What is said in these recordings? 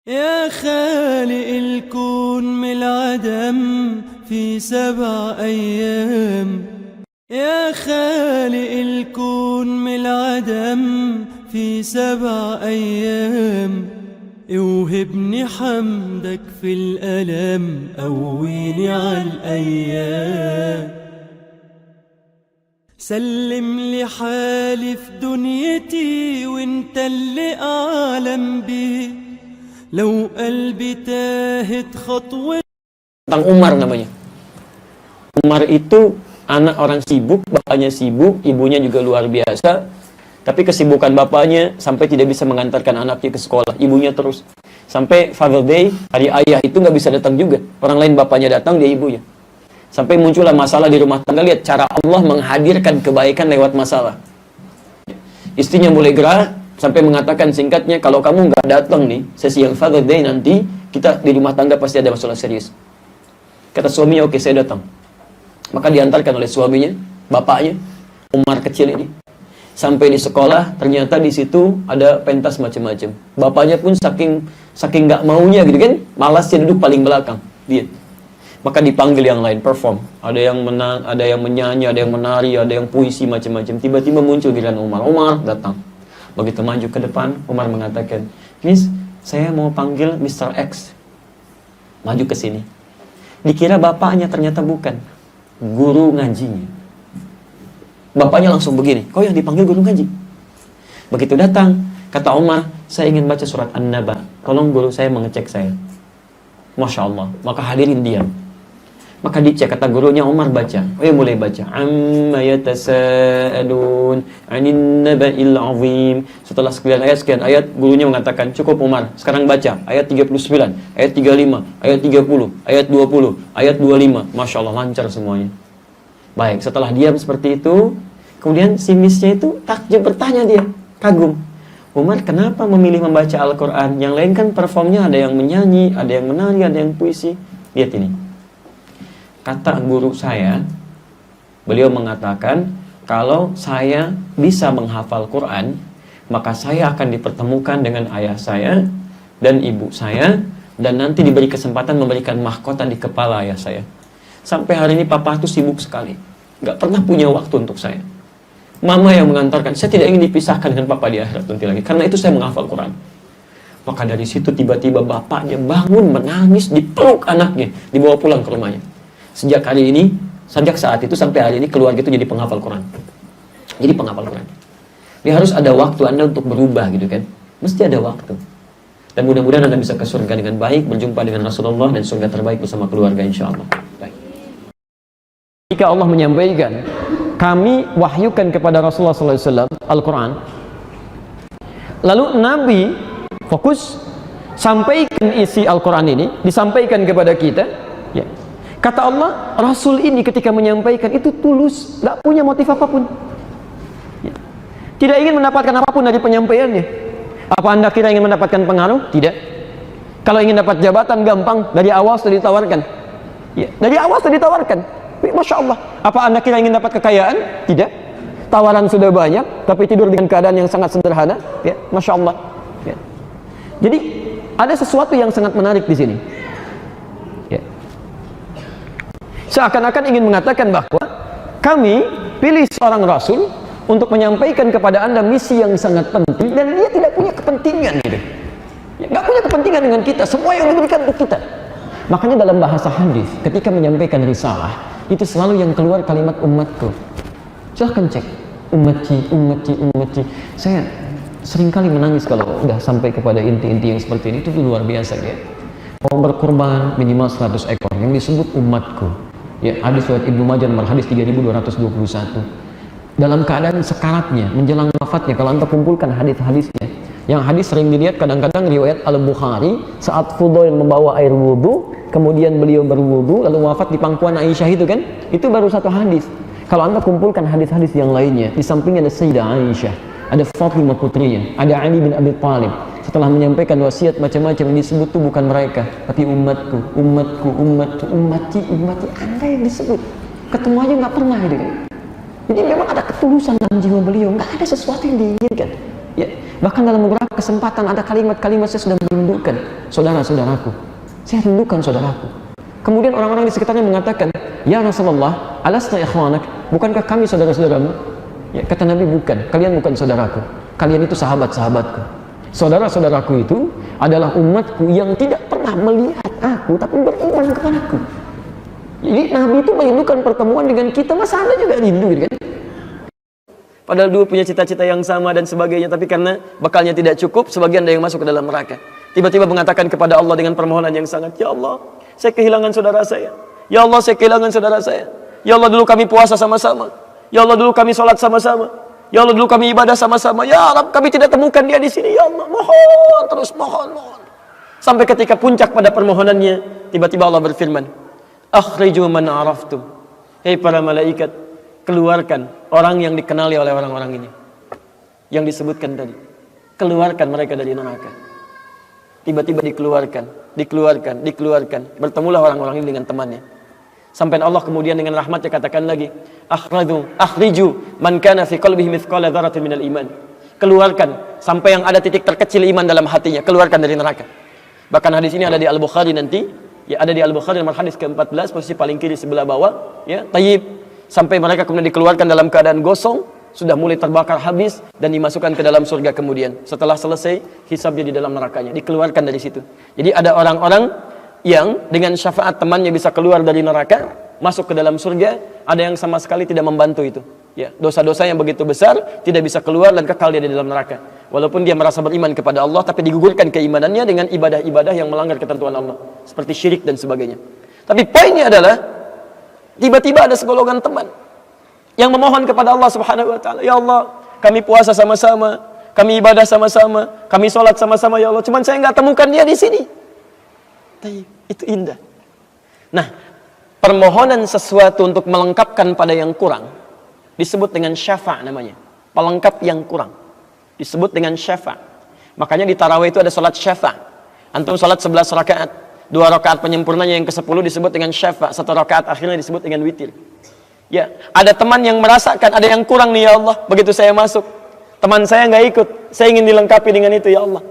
يا خالق الكون من العدم في 7 أيام. يا خالق الكون من العدم في 7 أيام. اوهبني حمدك في الألم، قويني عالأيام. سلم لي حالي في دنيتي وانت اللي أعلم بيه. لو قلبي تاهت خطوة. Tentang Umar namanya. Umar itu anak orang sibuk, bapaknya sibuk, ibunya juga luar biasa. Tapi kesibukan bapaknya sampai tidak bisa mengantarkan anaknya ke sekolah. Ibunya terus. Sampai Father Day, hari ayah itu nggak bisa datang juga. Orang lain bapaknya datang, dia ibunya. Sampai muncullah masalah di rumah tangga. Lihat cara Allah menghadirkan kebaikan lewat masalah. Istrinya mulai gerah, sampai mengatakan singkatnya, kalau kamu nggak datang nih, sesi yang Father Day nanti, kita di rumah tangga pasti ada masalah serius. Kata suaminya, oke saya datang. Maka diantarkan oleh suaminya, bapaknya, Umar kecil ini. Sampai di sekolah, ternyata di situ ada pentas macam-macam. Bapaknya pun saking nggak maunya gitu kan, malasnya duduk paling belakang. Dia. Maka dipanggil yang lain, perform. Ada yang menang, ada yang menyanyi, ada yang menari, ada yang puisi macam-macam. Tiba-tiba muncul giliran Umar. Umar datang. Begitu maju ke depan, Umar mengatakan, Miss, saya mau panggil Mr. X. Maju ke sini. Dikira bapaknya, ternyata bukan. Guru ngajinya. Bapaknya langsung begini, kau yang dipanggil guru ngaji. Begitu datang, kata Umar, saya ingin baca surat An-Naba. Tolong guru saya mengecek saya. Masya Allah. Maka hadirin diam. Maka dicek, kata gurunya, Umar baca. Oh ya, mulai baca. Amma yatasa'alun anin naba'il azim. Setelah sekian ayat, gurunya mengatakan, cukup Umar, sekarang baca. Ayat 39, ayat 35, ayat 30, ayat 20, ayat 25. Masya Allah, lancar semuanya. Baik, setelah diam seperti itu, kemudian si misnya itu takjub, bertanya dia, kagum. Umar kenapa memilih membaca Al-Quran? Yang lain kan performnya ada yang menyanyi, ada yang menari, ada yang puisi. Lihat ini. Kata guru saya, beliau mengatakan, kalau saya bisa menghafal Quran, maka saya akan dipertemukan dengan ayah saya dan ibu saya, dan nanti diberi kesempatan memberikan mahkota di kepala ayah saya. Sampai hari ini papa itu sibuk sekali, nggak pernah punya waktu untuk saya. Mama yang mengantarkan, saya tidak ingin dipisahkan dengan papa di akhirat nanti lagi, karena itu saya menghafal Quran. Maka dari situ tiba-tiba bapaknya bangun menangis, dipeluk anaknya, dibawa pulang ke rumahnya. Sejak saat itu sampai hari ini keluarga itu jadi penghafal Quran. Jadi penghafal Quran. Dia harus ada waktu Anda untuk berubah gitu kan. Mesti ada waktu. Dan mudah-mudahan Anda bisa ke surga dengan baik, berjumpa dengan Rasulullah dan surga terbaik bersama keluarga insyaAllah. Baik. Jika Allah menyampaikan, kami wahyukan kepada Rasulullah SAW Al-Quran, lalu Nabi fokus sampaikan isi Al-Quran ini, disampaikan kepada kita, ya. Kata Allah, Rasul ini ketika menyampaikan itu tulus, tidak punya motif apapun, ya. Tidak ingin mendapatkan apapun dari penyampaiannya. Apa Anda kira ingin mendapatkan pengaruh? Tidak. Kalau ingin dapat jabatan gampang, dari awal sudah ditawarkan, ya. Dari awal sudah ditawarkan. Masya Allah. Apa Anda kira ingin dapat kekayaan? Tidak. Tawaran sudah banyak, tapi tidur dengan keadaan yang sangat sederhana. Ya, Masya Allah. Ya. Jadi ada sesuatu yang sangat menarik di sini. Ya. Seakan-akan ingin mengatakan bahwa kami pilih seorang Rasul untuk menyampaikan kepada Anda misi yang sangat penting, dan dia tidak punya kepentingan gitu. Ya, nggak punya kepentingan dengan kita. Semua yang diberikan untuk kita. Makanya dalam bahasa hadis, ketika menyampaikan risalah, itu selalu yang keluar kalimat umatku. Silahkan cek, ummati. Saya seringkali menangis kalau udah sampai kepada inti-inti yang seperti ini. Itu luar biasa ya. Mau berkorban minimal 100 ekor yang disebut umatku. Ya, hadis riwayat Ibnu Majah nomor hadis 3221. Dalam keadaan sekaratnya, menjelang wafatnya, kalau Anda kumpulkan hadis-hadisnya, yang hadis sering dilihat kadang-kadang riwayat Al-Bukhari saat Fudail membawa air wudhu, kemudian beliau berwudhu lalu wafat di pangkuan Aisyah itu kan, itu baru satu hadis. Kalau Anda kumpulkan hadis-hadis yang lainnya, di sampingnya ada Sayyidah Aisyah, ada Fatimah putrinya, ada Ali bin Abi Thalib. Setelah menyampaikan wasiat macam-macam, disebut itu bukan mereka, tapi umatku. Anda yang disebut. Ketemu aja nggak pernah gitu kan. Jadi memang ada ketulusan dalam jiwa beliau, nggak ada sesuatu yang diinginkan. Ya, bahkan dalam beberapa kesempatan, ada kalimat-kalimat saya sudah merindukan saudara-saudaraku. Saya rindukan saudaraku. Kemudian orang-orang di sekitarnya mengatakan, ya Rasulullah, alasna ikhwanak, bukankah kami saudara-saudaramu? Ya, kata Nabi, bukan, kalian bukan saudaraku, kalian itu sahabat-sahabatku. Saudara-saudaraku itu adalah umatku yang tidak pernah melihat aku, tapi beriman kepadaku. Jadi Nabi itu merindukan pertemuan dengan kita, masa Anda juga rindu, kan? Padahal dua punya cita-cita yang sama dan sebagainya, tapi karena bekalnya tidak cukup, sebagian ada yang masuk ke dalam neraka. Tiba-tiba mengatakan kepada Allah dengan permohonan yang sangat, ya Allah, saya kehilangan saudara saya. Ya Allah, saya kehilangan saudara saya. Ya Allah, dulu kami puasa sama-sama. Ya Allah, dulu kami sholat sama-sama. Ya Allah, dulu kami ibadah sama-sama. Ya Allah, kami tidak temukan dia di sini. Ya Allah, mohon, terus mohon. Sampai ketika puncak pada permohonannya, tiba-tiba Allah berfirman, akhriju man araftum. Hei para malaikat, keluarkan orang yang dikenali oleh orang-orang ini, yang disebutkan tadi. Keluarkan mereka dari neraka. Tiba-tiba dikeluarkan. Bertemulah orang-orang ini dengan temannya. Sampai Allah kemudian dengan rahmatnya katakan lagi, akhriju man kana fi qalbihi mithqala dzarratin minal iman. Keluarkan sampai yang ada titik terkecil iman dalam hatinya, keluarkan dari neraka. Bahkan hadis ini ada di Al-Bukhari nanti, ya ada di Al-Bukhari nomor hadis ke-14, posisi paling kiri sebelah bawah, ya, tayyib. Sampai mereka kemudian dikeluarkan dalam keadaan gosong, sudah mulai terbakar habis dan dimasukkan ke dalam surga kemudian. Setelah selesai hisabnya di dalam nerakanya, dikeluarkan dari situ. Jadi ada orang-orang yang dengan syafaat temannya bisa keluar dari neraka, masuk ke dalam surga, ada yang sama sekali tidak membantu itu. Ya, dosa-dosa yang begitu besar tidak bisa keluar dan kekal dia di dalam neraka. Walaupun dia merasa beriman kepada Allah, tapi digugurkan keimanannya dengan ibadah-ibadah yang melanggar ketentuan Allah, seperti syirik dan sebagainya. Tapi poinnya adalah tiba-tiba ada segolongan teman yang memohon kepada Allah Subhanahu wa taala, ya Allah, kami puasa sama-sama, kami ibadah sama-sama, kami sholat sama-sama, ya Allah, cuman saya nggak temukan dia di sini. Itu indah. Nah, permohonan sesuatu untuk melengkapkan pada yang kurang disebut dengan syafa' namanya. Pelengkap yang kurang disebut dengan syafa'. Makanya di tarawih itu ada sholat syafa'. Antum sholat 11 rakaat, 2 rakaat penyempurnanya yang ke-10 disebut dengan syafa', 1 rakaat akhirnya disebut dengan witir. Ya, ada teman yang merasakan ada yang kurang nih, ya Allah, begitu saya masuk, teman saya nggak ikut, saya ingin dilengkapi dengan itu, ya Allah.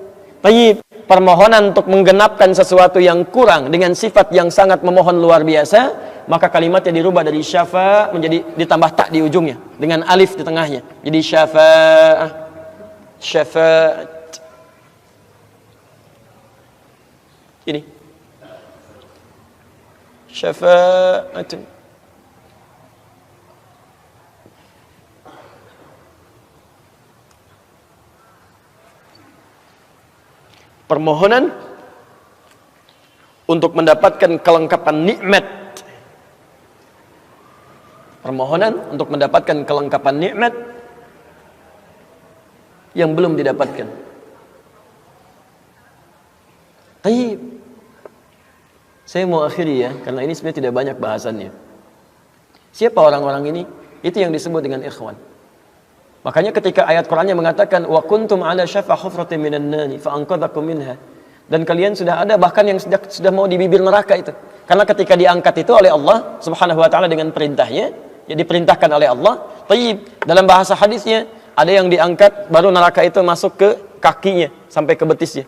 Tayyib, permohonan untuk menggenapkan sesuatu yang kurang dengan sifat yang sangat memohon luar biasa, maka kalimatnya dirubah dari syafa' menjadi ditambah tak di ujungnya dengan alif di tengahnya. Jadi syafa'ah, syafa'at. Ini syafa'atun. Permohonan untuk mendapatkan kelengkapan nikmat. Permohonan untuk mendapatkan kelengkapan nikmat yang belum didapatkan. Baik. Saya mau akhiri ya, karena ini sebenarnya tidak banyak bahasannya. Siapa orang-orang ini? Itu yang disebut dengan ikhwan. Makanya ketika ayat Qur'annya mengatakan wa kuntum ala syafa hufratin minan nari fa anqadhakum minha, dan kalian sudah ada bahkan yang sudah mau di bibir neraka itu. Karena ketika diangkat itu oleh Allah Subhanahu wa taala dengan perintahnya, ya diperintahkan oleh Allah. Tayyib, dalam bahasa hadisnya ada yang diangkat baru neraka itu masuk ke kakinya sampai ke betisnya.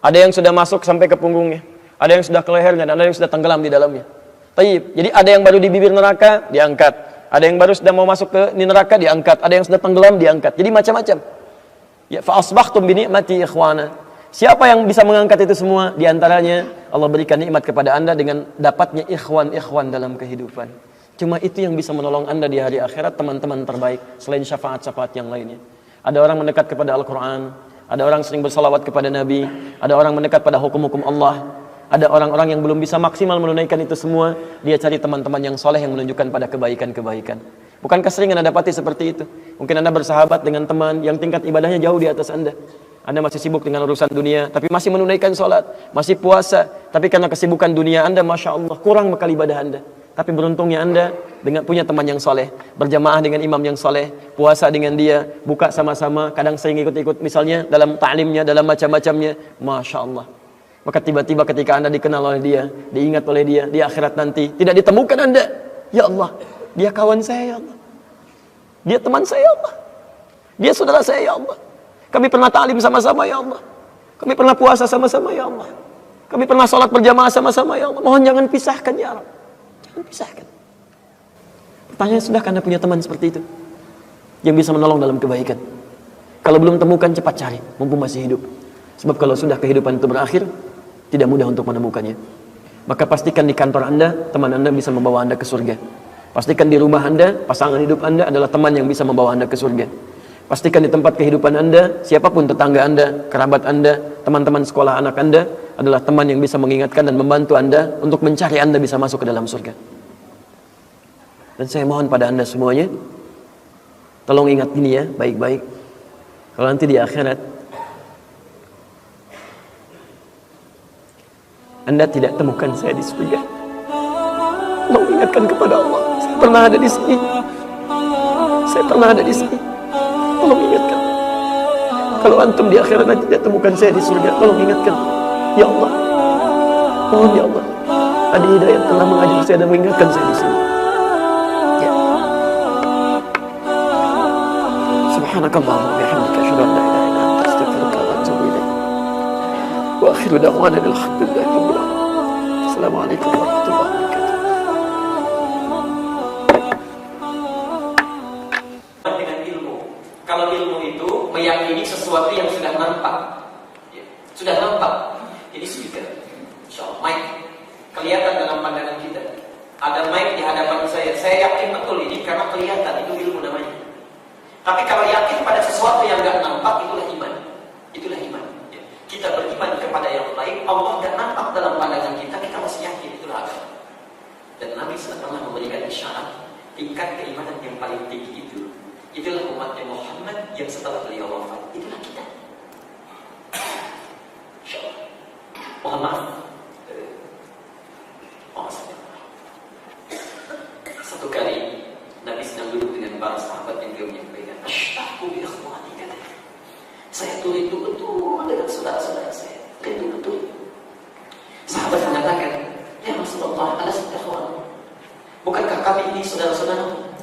Ada yang sudah masuk sampai ke punggungnya. Ada yang sudah ke lehernya dan ada yang sudah tenggelam di dalamnya. Tayyib, jadi ada yang baru di bibir neraka diangkat. Ada yang baru sudah mau masuk ke neraka diangkat, ada yang sudah tenggelam diangkat. Jadi macam-macam. Ya, fa asbahtum bi ni'mati ikhwana. Siapa yang bisa mengangkat itu semua? Di antaranya Allah berikan nikmat kepada Anda dengan dapatnya ikhwan-ikhwan dalam kehidupan. Cuma itu yang bisa menolong Anda di hari akhirat, teman-teman terbaik selain syafaat-syafaat yang lainnya. Ada orang mendekat kepada Al-Qur'an, ada orang sering bersalawat kepada Nabi, ada orang mendekat pada hukum-hukum Allah. Ada orang-orang yang belum bisa maksimal menunaikan itu semua, dia cari teman-teman yang soleh yang menunjukkan pada kebaikan-kebaikan. Bukankah sering Anda dapati seperti itu? Mungkin Anda bersahabat dengan teman yang tingkat ibadahnya jauh di atas Anda. Anda masih sibuk dengan urusan dunia, tapi masih menunaikan sholat, masih puasa. Tapi karena kesibukan dunia Anda, Masya Allah, kurang bekal ibadah Anda. Tapi beruntungnya Anda dengan punya teman yang soleh, berjamaah dengan imam yang soleh, puasa dengan dia, buka sama-sama, kadang sering ikut-ikut misalnya dalam ta'limnya, dalam macam-macamnya. Masya Allah. Maka tiba-tiba ketika Anda dikenal oleh dia, diingat oleh dia, di akhirat nanti tidak ditemukan Anda. Ya Allah, dia kawan saya, ya Allah. Dia teman saya, ya Allah. Dia saudara saya, ya Allah. Kami pernah ta'lim sama-sama ya Allah. Kami pernah puasa sama-sama ya Allah. Kami pernah sholat berjamaah sama-sama ya Allah. Mohon jangan pisahkan ya Allah. Jangan pisahkan. Pertanyaan, sudahkah Anda punya teman seperti itu? Yang bisa menolong dalam kebaikan? Kalau belum temukan, cepat cari, mumpung masih hidup. Sebab kalau sudah kehidupan itu berakhir, tidak mudah untuk menemukannya. Maka pastikan di kantor Anda, teman Anda bisa membawa Anda ke surga. Pastikan di rumah Anda, pasangan hidup Anda adalah teman yang bisa membawa Anda ke surga. Pastikan di tempat kehidupan Anda, siapapun tetangga Anda, kerabat Anda, teman-teman sekolah anak Anda adalah teman yang bisa mengingatkan dan membantu Anda untuk mencari Anda bisa masuk ke dalam surga. Dan saya mohon pada Anda semuanya, tolong ingat ini ya, baik-baik. Kalau nanti di akhirat Anda tidak temukan saya di surga, tolong ingatkan kepada Allah, saya pernah ada di sini. Saya pernah ada di sini. Tolong ingatkan. Kalau antum di akhirat nanti tidak temukan saya di surga, tolong ingatkan. Ya Allah, mohon ya Allah, Adi Hidayat telah mengajar saya dan mengingatkan saya di sini. Ya. Subhanakallahumma wa bihamdika asyhadu an la ilaha illa anta astaghfiruka wa atubu ilaik. Wa akhiru da'wana alhamdulillahi rabbil alamin. Assalamualaikum warahmatullahi wabarakatuh. Kalau ilmu itu meyakini sesuatu yang sudah nampak, ya, sudah nampak. Ini speaker, insyaallah mic kelihatan dalam pandangan kita. Ada mic di hadapan saya yakin betul ini karena kelihatan, itu ilmu namanya. Tapi kalau yakin pada sesuatu yang nggak nampak, itulah iman. Itulah iman. Ya. Kita beriman kepada yang lain, Allah nggak nampak dalam pandangan kita, kita masih yakin, itulah agama. Dan Nabi pernah memberikan isyarat tingkat keimanan yang paling tinggi itu. Itulah umatnya Muhammad yang setelah beliau wafat. Itulah kita. InsyaAllah. Mohon maaf. Satu kali Nabi sedang duduk dengan para sahabat yang beliau menyampaikan, Ashtaqu bi ikhwani, katanya. Saya tuh rindu betul dengan saudara-saudara saya. Rindu betul. Sahabat mengatakan, ya Rasulullah, alasna ikhwan. Bukankah kami ini saudara-saudara?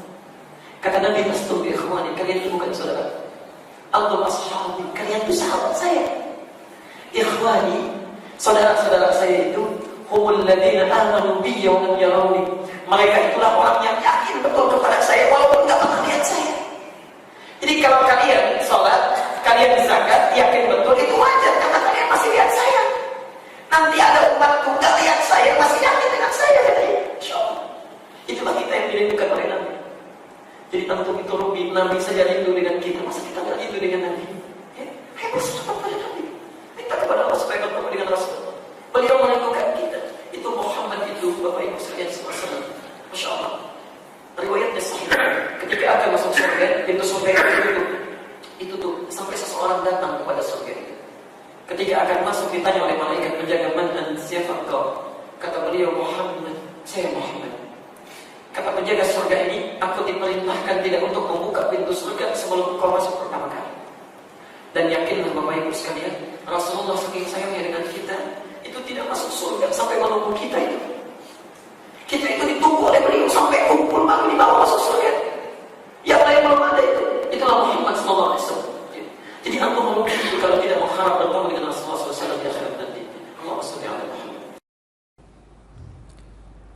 Kata Nabi, Astur bi ikhwani, kalian itu bukan saudara. Antum ashabi, kalian itu sahabat saya. Ikhwani, saudara-saudara saya itu humul ladzina amanu bi wa lam yarawni. Mereka itulah orang yang yakin betul kepada saya walaupun enggak pernah lihat saya. Jadi kalau kalian salat, kalian zakat, yakin betul, itu wajar karena kalian masih lihat saya. Nanti ada umatku enggak lihat saya, masih yakin dengan saya, katanya. Insyaallah. Itulah kita yang dirindukan oleh Nabi. Jadi antum itu rugi, Nabi saja rindu dengan kita, masa kita tidak rindu dengan Nabi? Ayo bersahabat pada Nabi, minta kepada Allah supaya bertemu dengan Rasulullah. Beliau merindukan kita. Itu Muhammad itu, Bapak Ibu sekalian semua. Masya Allah. Riwayatnya sahih. Ketika akan masuk surga, pintu surga itu tuh sampai seseorang datang kepada surga itu. Ketika akan masuk ditanya oleh malaikat penjaga, man anta, siapa engkau? Kata beliau, Muhammad. Saya Muhammad. Kata penjaga surga ini, aku diperintahkan tidak untuk membuka pintu surga sebelum kau masuk pertama kali. Dan yakinlah Bapak Ibu sekalian, Rasulullah saking sayangnya dengan kita, itu tidak masuk surga sampai menunggu kita itu. Kita itu ditunggu oleh beliau sampai kumpul baru dibawa masuk surga. Yang lain belum ada itu. Itulah Muhammad SAW. Jadi antum mungkin kalau tidak mengharap bertemu dengan Rasulullah SAW di akhirat nanti. Allahumma shalli ala Muhammad.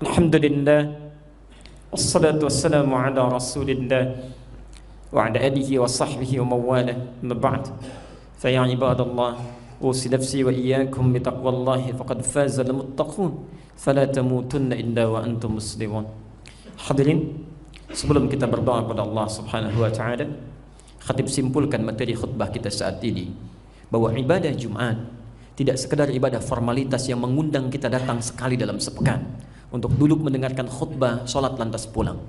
Alhamdulillah. Wassalatu wassalamu ala rasulillah wa ala alihi wa sahbihi wa mawalah. Amma ba'd. Fa ya ibadallah, usi nafsi wa iyyakum bi taqwallahi faqad faza al-muttaqun. Fala tamutunna illa wa antum muslimun. Hadirin, sebelum kita berdoa kepada Allah Subhanahu wa taala, khatib simpulkan materi khutbah kita saat ini bahwa ibadah Jumat tidak sekedar ibadah formalitas yang mengundang kita datang sekali dalam sepekan untuk duduk mendengarkan khutbah, sholat lantas pulang.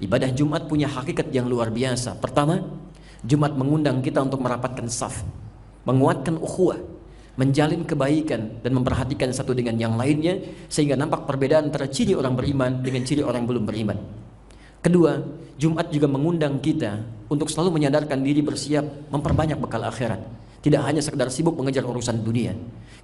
Ibadah Jumat punya hakikat yang luar biasa. Pertama, Jumat mengundang kita untuk merapatkan saf, menguatkan ukhuwah, menjalin kebaikan dan memperhatikan satu dengan yang lainnya sehingga nampak perbedaan antara ciri orang beriman dengan ciri orang belum beriman. Kedua, Jumat juga mengundang kita untuk selalu menyadarkan diri bersiap memperbanyak bekal akhirat. Tidak hanya sekedar sibuk mengejar urusan dunia.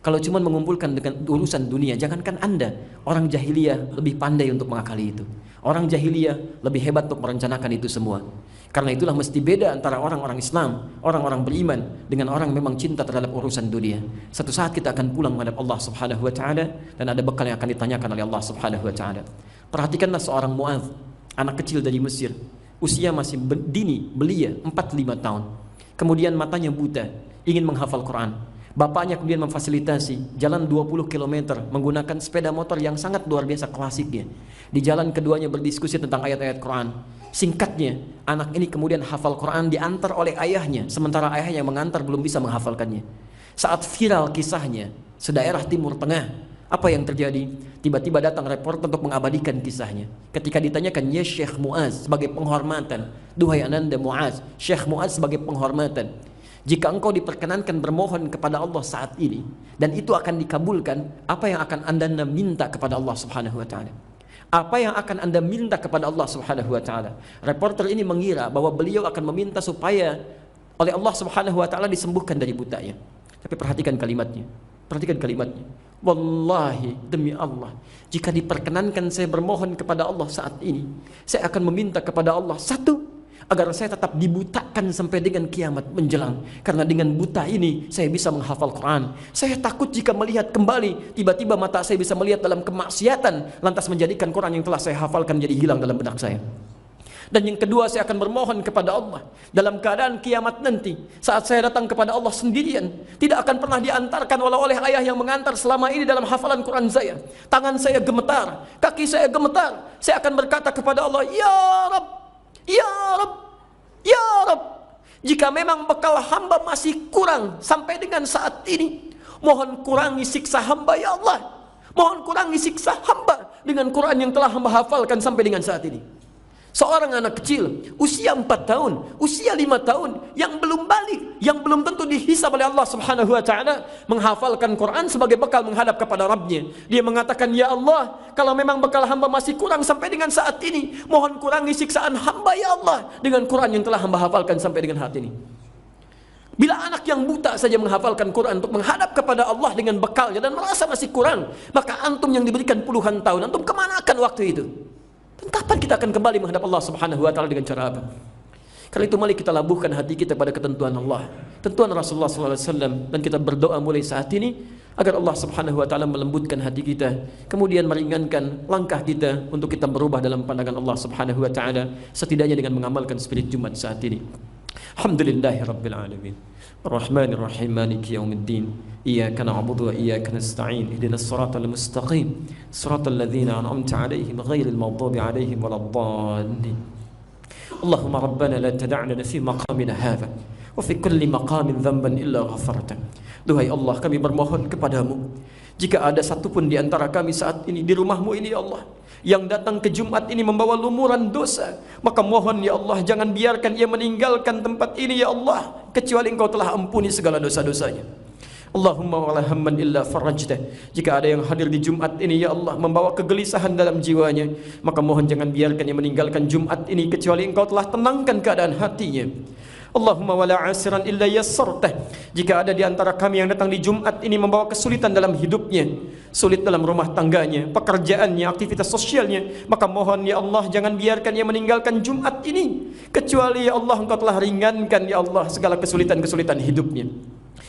Kalau cuma mengumpulkan dengan urusan dunia, jangankan Anda, orang jahiliyah lebih pandai untuk mengakali itu. Orang jahiliyah lebih hebat untuk merencanakan itu semua. Karena itulah mesti beda antara orang-orang Islam, orang-orang beriman dengan orang memang cinta terhadap urusan dunia. Satu saat kita akan pulang menghadap Allah Subhanahu wa taala dan ada bekal yang akan ditanyakan oleh Allah Subhanahu wa taala. Perhatikanlah seorang Mu'adz, anak kecil dari Mesir, usia masih dini, belia 4-5 tahun. Kemudian matanya buta, ingin menghafal Quran. Bapaknya kemudian memfasilitasi jalan 20 km menggunakan sepeda motor yang sangat luar biasa klasiknya. Di jalan keduanya berdiskusi tentang ayat-ayat Quran. Singkatnya, anak ini kemudian hafal Quran diantar oleh ayahnya, sementara ayahnya yang mengantar belum bisa menghafalkannya. Saat viral kisahnya, sedaerah Timur Tengah, apa yang terjadi? Tiba-tiba datang reporter untuk mengabadikan kisahnya. Ketika ditanyakan, ya Syekh Mu'adz, sebagai penghormatan, duhai ananda Mu'adz, Syekh Mu'adz sebagai penghormatan, jika engkau diperkenankan bermohon kepada Allah saat ini dan itu akan dikabulkan, apa yang akan anda minta kepada Allah Subhanahu wa taala? Apa yang akan anda minta kepada Allah Subhanahu wa taala? Reporter ini mengira bahwa beliau akan meminta supaya oleh Allah Subhanahu wa taala disembuhkan dari butanya. Tapi perhatikan kalimatnya. Perhatikan kalimatnya. Wallahi, demi Allah, jika diperkenankan saya bermohon kepada Allah saat ini, saya akan meminta kepada Allah, satu, agar saya tetap dibutakan sampai dengan kiamat menjelang. Karena dengan buta ini saya bisa menghafal Quran. Saya takut jika melihat kembali, tiba-tiba mata saya bisa melihat dalam kemaksiatan, lantas menjadikan Quran yang telah saya hafalkan jadi hilang dalam benak saya. Dan yang kedua, saya akan bermohon kepada Allah dalam keadaan kiamat nanti, saat saya datang kepada Allah sendirian, tidak akan pernah diantarkan oleh ayah yang mengantar selama ini dalam hafalan Quran saya. Tangan saya gemetar, kaki saya gemetar. Saya akan berkata kepada Allah, ya Rabb, ya Rabb, ya Rabb, jika memang bekal hamba masih kurang sampai dengan saat ini, mohon kurangi siksa hamba ya Allah. Mohon kurangi siksa hamba dengan Quran yang telah hamba hafalkan sampai dengan saat ini. Seorang anak kecil, usia 4 tahun, usia 5 tahun, yang belum balik, yang belum tentu dihisab oleh Allah Subhanahu wa taala, menghafalkan Quran sebagai bekal menghadap kepada Rabbnya. Dia mengatakan, ya Allah, kalau memang bekal hamba masih kurang sampai dengan saat ini, mohon kurangi siksaan hamba ya Allah dengan Quran yang telah hamba hafalkan sampai dengan saat ini. Bila anak yang buta saja menghafalkan Quran untuk menghadap kepada Allah dengan bekalnya dan merasa masih kurang, maka antum yang diberikan puluhan tahun, antum kemanakan waktu itu? Dan kapan kita akan kembali menghadap Allah Subhanahu wa taala dengan cara apa? Karena itu mari kita labuhkan hati kita pada ketentuan Allah, tentuan Rasulullah SAW, dan kita berdoa mulai saat ini agar Allah Subhanahu wa taala melembutkan hati kita, kemudian meringankan langkah kita untuk kita berubah dalam pandangan Allah Subhanahu wa taala, setidaknya dengan mengamalkan spirit Jumat saat ini. Alhamdulillahirabbil alamin. Ar-Rahmanir Rahim, Maliki Yaumiddin. Iyyaka na'budu wa iyyaka nasta'in. Ihdinas siratal mustaqim. Siratal ladzina an'amta 'alaihim ghairil maghdubi 'alaihim waladdallin. Allahumma rabbana la tad'na fi maqamina hadha wa fi kulli maqamin dhanban illa ghafarta. Duhai Allah, kami bermohon kepadamu, jika ada satupun di antara kami saat ini di rumahmu ini ya Allah, yang datang ke Jumat ini membawa lumuran dosa, maka mohon ya Allah, jangan biarkan ia meninggalkan tempat ini ya Allah, kecuali Engkau telah ampuni segala dosa-dosanya. Allahumma wala hamman illa farajtah. Jika ada yang hadir di Jumat ini ya Allah membawa kegelisahan dalam jiwanya, maka mohon jangan biarkan ia meninggalkan Jumat ini kecuali Engkau telah tenangkan keadaan hatinya. Allahumma wala asiran illa yassartah. Jika ada di antara kami yang datang di Jumat ini membawa kesulitan dalam hidupnya, sulit dalam rumah tangganya, pekerjaannya, aktivitas sosialnya, maka mohon ya Allah, jangan biarkan ia meninggalkan Jumat ini kecuali ya Allah Engkau telah ringankan ya Allah segala kesulitan-kesulitan hidupnya.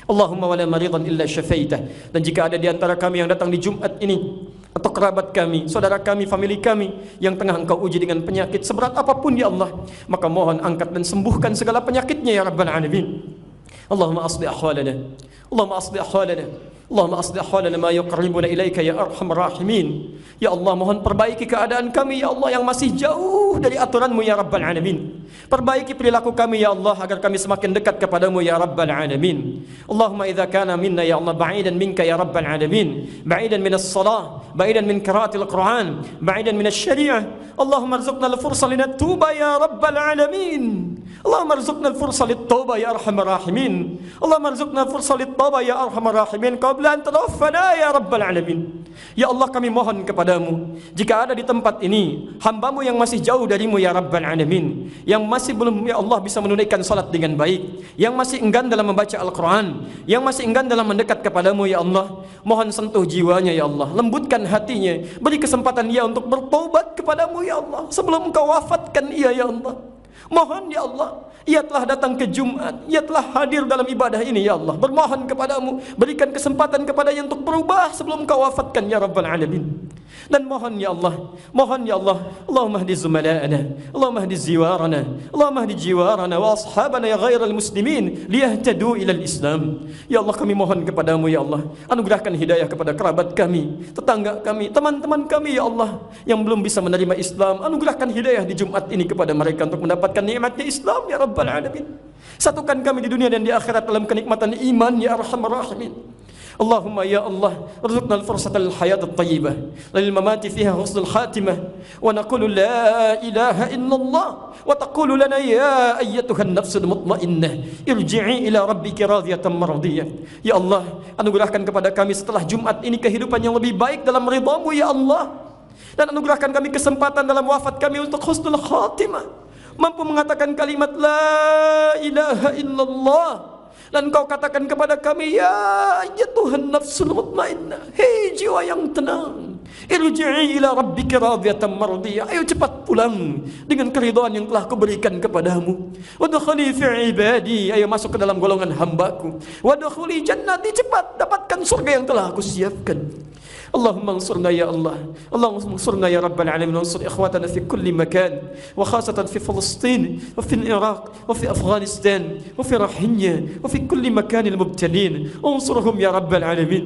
Allahumma wala maridan illa syafaitah. Dan jika ada di antara kami yang datang di Jumat ini, atau kerabat kami, saudara kami, famili kami yang tengah Engkau uji dengan penyakit seberat apapun ya Allah, maka mohon angkat dan sembuhkan segala penyakitnya ya Rabbal Alamin. Allahumma aslih ahwalana, Allahumma aslih ahwalana, Allahumma aslih ahwalana ma yuqarribuna ilaika ya arhamar rahimin. Ya Allah, mohon perbaiki keadaan kami ya Allah yang masih jauh dari aturan-Mu ya Rabbal Alamin. Perbaiki perilaku kami ya Allah agar kami semakin dekat kepadamu ya Rabbal Alamin. Allahumma idza kana minna ya Allah ba'idan minka ya Rabbal Alamin, ba'idan minas salah, ba'idan min qiraatil Quran, ba'idan minasy syariah, Allahumma arzuqna al-fursa linatuba ya Rabbal Alamin. اللهم ارزقنا الفرصة للتوبة يا أرحم الراحمين اللهم ارزقنا الفرصة للتوبة يا أرحم الراحمين قبل أن تتوفنا يا رب العالمين. Ya Allah, kami mohon kepadamu, jika ada di tempat ini hambamu yang masih jauh darimu ya Rabbal Alamin, yang masih belum ya Allah bisa menunaikan salat dengan baik, yang masih enggan dalam membaca Al-Quran, yang masih enggan dalam mendekat kepadamu ya Allah, mohon sentuh jiwanya ya Allah, lembutkan hatinya, beri kesempatan ia untuk bertaubat kepadamu ya Allah sebelum engkau wafatkan ia ya Allah. Mohon ya Allah, ia telah datang ke Jumat, ia telah hadir dalam ibadah ini ya Allah, bermohon kepadamu, berikan kesempatan kepadanya untuk berubah sebelum kau wafatkan ya Rabbal Alamin. Dan mohon ya Allah, Allahumma hdi zumala'ana, Allahumma hdi ziwarana, Allahumma hdi jiwarana wa ashabana ya ghairal muslimin liyahtadu ilal Islam. Ya Allah, kami mohon kepadamu ya Allah, anugerahkan hidayah kepada kerabat kami, tetangga kami, teman-teman kami ya Allah yang belum bisa menerima Islam, anugerahkan hidayah di Jumat ini kepada mereka untuk mendapatkan nikmatnya Islam ya Rabbal Alamin. Satukan kami di dunia dan di akhirat dalam kenikmatan iman ya Arhamar Rahimin. Allahumma ya Allah, ارزقنا الفرصة للحياة الطيبة للممات فيها حسن الخاتمة ونقول لا إله إلا الله وتقول لنا يا أيتها النفس المطمئنة ارجعي إلى ربك راضية مرضية. Ya Allah, anugerahkan kepada kami setelah Jumat ini kehidupan yang lebih baik dalam ridhamu ya Allah, dan anugerahkan kami kesempatan dalam wafat kami untuk husnul khatimah, mampu mengatakan kalimat la ilaha illallah, dan kau katakan kepada kami ya Tuhan nafsul mutmainnah, hei jiwa yang tenang, irji'i ila rabbika radiyatan mardiyah, ayo cepat pulang dengan keridhaan yang telah kuberikan kepadamu. Wadkhuli fi ibadi, ayo masuk ke dalam golongan hambaku. Wadkhuli jannati, cepat dapatkan surga yang telah aku siapkan. اللهم انصرنا يا الله، اللهم انصرنا يا رب العالمين، وانصر إخواتنا في كل مكان، وخاصة في فلسطين وفي العراق وفي أفغانستان وفي روحينيا وفي كل مكان المبتلين، انصرهم يا رب العالمين.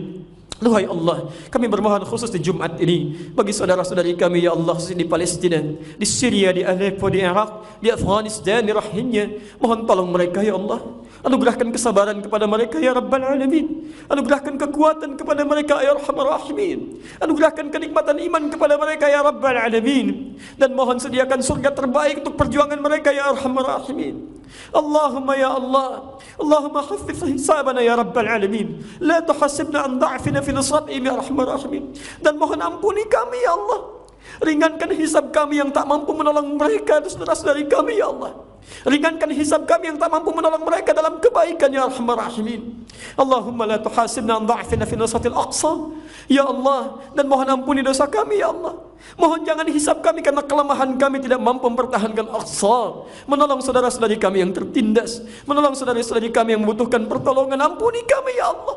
Duhai Allah, kami bermohon khusus di Jumat ini bagi saudara-saudari kami ya Allah, khusus di Palestina, di Syria, di Aleppo, di Irak, di Afghanistan, di Rohingya. Mohon tolong mereka ya Allah, anugerahkan kesabaran kepada mereka ya Rabbal Alamin, anugerahkan kekuatan kepada mereka ya Arhamar Rahimin, anugerahkan kenikmatan iman kepada mereka ya Rabbal Alamin, dan mohon sediakan surga terbaik untuk perjuangan mereka ya Arhamar Rahimin. Allahumma ya Allah, Allahumma hafiz hisabana ya Rabbal Alamin, la tuhasibna an da'fina fi nusratihim ya Arhamar Rahimin. Dan mohon ampuni kami ya Allah, ringankan hisab kami yang tak mampu menolong mereka dan saudara-saudari kami ya Allah, ringankan hisab kami yang tak mampu menolong mereka dalam kebaikan ya Arhamar Rahimin. Allahumma la tuhasibna an da'fina fi nusratil Aqsa ya Allah, dan mohon ampuni dosa kami ya Allah. Mohon jangan hisab kami karena kelemahan kami tidak mampu mempertahankan Aqsa, menolong saudara-saudari kami yang tertindas, menolong saudara-saudari kami yang membutuhkan pertolongan. Ampuni kami ya Allah.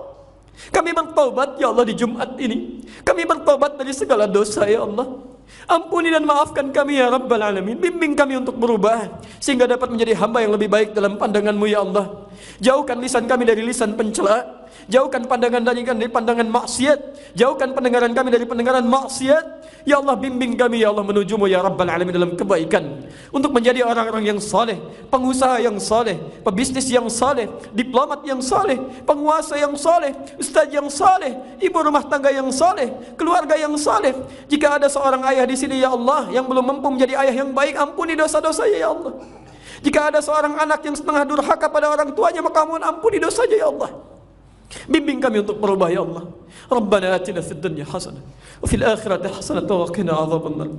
Kami bertaubat ya Allah di Jumat ini, kami bertaubat dari segala dosa ya Allah. Ampuni dan maafkan kami ya Rabbal Alamin. Bimbing kami untuk berubah sehingga dapat menjadi hamba yang lebih baik dalam pandangan-Mu ya Allah. Jauhkan lisan kami dari lisan pencela, jauhkan pandangan dari pandangan maksiat, jauhkan pendengaran kami dari pendengaran maksiat. Ya Allah, bimbing kami ya Allah menuju-Mu ya Rabbal Alamin dalam kebaikan, untuk menjadi orang-orang yang saleh, pengusaha yang saleh, pebisnis yang saleh, diplomat yang saleh, penguasa yang saleh, ustaz yang saleh, ibu rumah tangga yang saleh, keluarga yang saleh. Jika ada seorang ayah di sini ya Allah yang belum mampu menjadi ayah yang baik, ampuni dosa-dosanya ya Allah. Jika ada seorang anak yang setengah durhaka pada orang tuanya, maka mohon ampuni dosanya ya Allah. Bimbing kami untuk berubah ya Allah. Rabbana atina fid dunya hasanah wa fil akhirati hasanah wa qina adzabannar.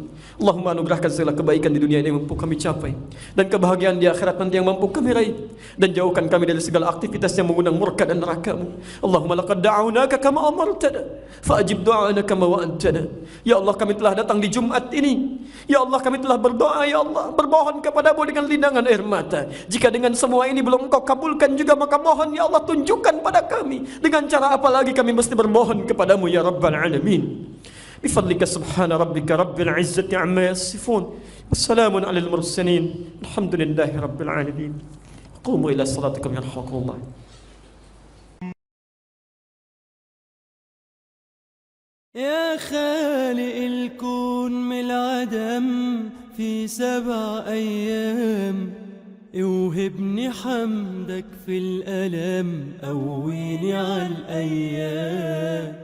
Allahumma anugerahkan segala kebaikan di dunia ini yang mampu kami capai, dan kebahagiaan di akhirat nanti yang mampu kami raih, dan jauhkan kami dari segala aktivitas yang mengundang murka dan neraka-Mu. Allahumma laqad da'awnaka kama amartana fa'ajib du'ana kama wa'adtana. Ya Allah, kami telah datang di Jumat ini. Ya Allah, kami telah berdoa ya Allah, bermohon kepadamu dengan lindangan air mata. Jika dengan semua ini belum Engkau kabulkan juga, maka mohon ya Allah, tunjukkan pada kami dengan cara apa lagi kami mesti bermohon kepadamu ya Rabbal Alamin. Bifadlika subhana rabbika rabbil izzati amma yasifun, wassalamun alal mursalin, alhamdulillahi rabbil alamin. Qumu ila salatikum yarhamukumullah. يا خالق الكون من العدم في 7 أيام، اوهبني حمدك في الألم، قويني على الأيام.